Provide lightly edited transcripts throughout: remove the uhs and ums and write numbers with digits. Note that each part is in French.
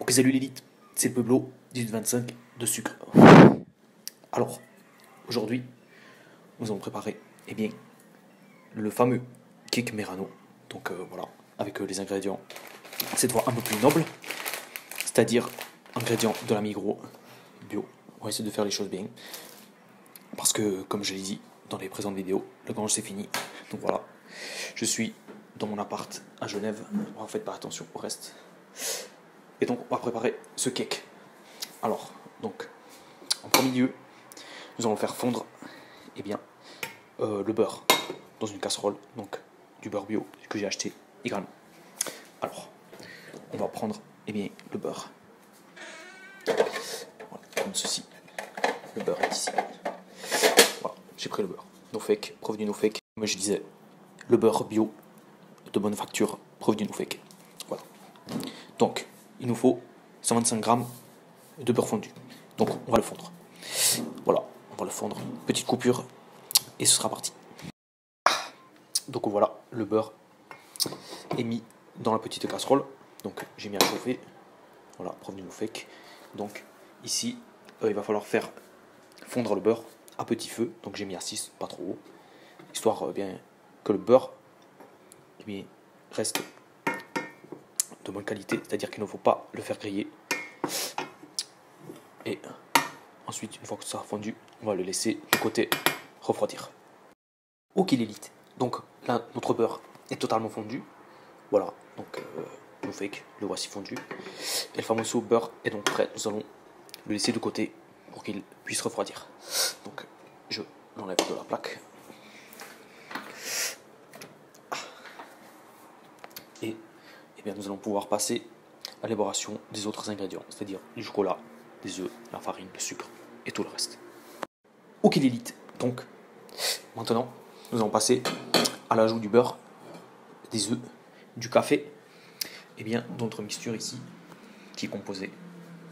Ok, salut l'élite, c'est le Pueblo 1825 de sucre. Alors, aujourd'hui, nous allons préparer, eh bien, le fameux cake Merano. Donc voilà, avec les ingrédients, cette fois un peu plus nobles, c'est-à-dire ingrédients de la Migros, bio. On va essayer de faire les choses bien. Parce que, comme je l'ai dit dans les présentes vidéos, le grange c'est fini. Donc voilà, je suis dans mon appart à Genève. En fait, pas attention au reste. Et donc, on va préparer ce cake. Alors, donc, en premier lieu, nous allons faire fondre eh bien, le beurre dans une casserole, donc du beurre bio que j'ai acheté également. Alors, on va prendre eh bien, le beurre. Voilà, comme ceci. Le beurre est ici. Voilà, j'ai pris le beurre. No fake, preuve du no fake. Comme je disais, le beurre bio de bonne facture, preuve du no fake. Voilà. Donc, il nous faut 125 grammes de beurre fondu. Donc, on va le fondre. Voilà, on va le fondre. Petite coupure et ce sera parti. Donc voilà, le beurre est mis dans la petite casserole. Donc j'ai mis à chauffer. Voilà, preuve du no fake. Donc ici, il va falloir faire fondre le beurre à petit feu. Donc j'ai mis à 6, pas trop haut. Histoire bien que le beurre reste de bonne qualité. C'est-à-dire qu'il ne faut pas le faire griller. Et ensuite, une fois que ça a fondu, on va le laisser de côté refroidir. Ok l'élite. Donc là, notre beurre est totalement fondu. Voilà, donc no fake, le voici fondu. Et le fameux beurre est donc prêt. Nous allons le laisser de côté pour qu'il puisse refroidir. Donc je l'enlève de la plaque. Et eh bien, nous allons pouvoir passer à l'élaboration des autres ingrédients, c'est-à-dire du chocolat, des œufs, la farine, le sucre et tout le reste. Ok l'élite. Donc maintenant, nous allons passer à l'ajout du beurre, des œufs, du café, et bien d'autres mixtures ici, qui est composée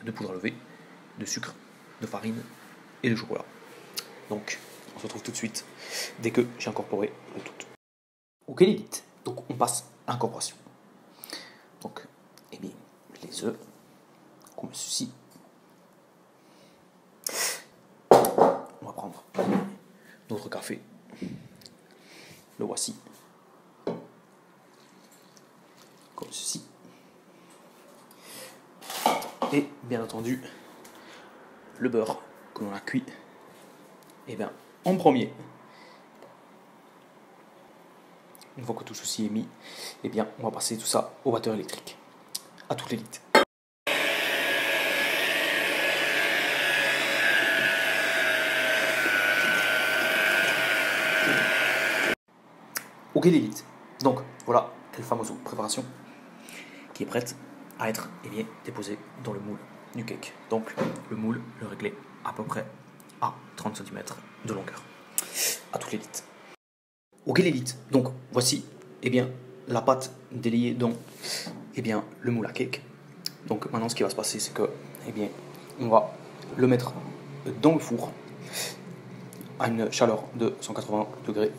de poudre à lever, de sucre, de farine et de chocolat. Donc, on se retrouve tout de suite dès que j'ai incorporé le tout. Ok l'élite, donc on passe à l'incorporation. Donc, eh bien, les œufs, comme ceci. On va prendre notre café. Le voici. Comme ceci. Et bien entendu, le beurre que l'on a cuit, et bien en premier. Une fois que tout ceci est mis, eh bien on va passer tout ça au batteur électrique. À toute l'élite. Ok l'élite. Donc voilà la fameuse préparation qui est prête à être eh bien, déposée dans le moule du cake. Donc le moule, le réglé à peu près à 30 cm de longueur. À toute l'élite. Ok l'élite. Donc voici eh bien, la pâte déliée dans eh bien, le moule à cake. Donc maintenant ce qui va se passer c'est que eh bien, on va le mettre dans le four à une chaleur de 180 degrés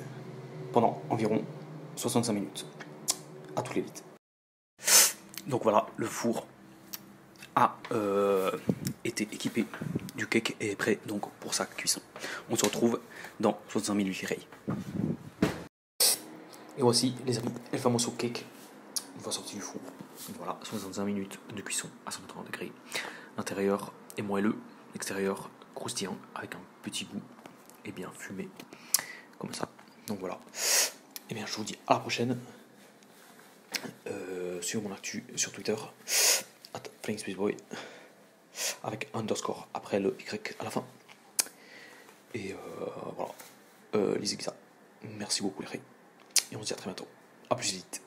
pendant environ 65 minutes. À toute l'élite. Donc voilà, le four a été équipé du cake et est prêt donc pour sa cuisson. On se retrouve dans 65 minutes virées. Et voici les amis, el famoso cake une fois sorti du four. Donc voilà, 65 minutes de cuisson à 130 degrés. L'intérieur est moelleux, l'extérieur croustillant avec un petit goût et bien fumé comme ça. Donc voilà. Et bien je vous dis à la prochaine. Sur mon actu sur Twitter @FlyingSpaceBoy avec underscore après le Y à la fin. Et voilà. Lisez ça. Merci beaucoup les filles. Et on se dit à très bientôt. A plus vite.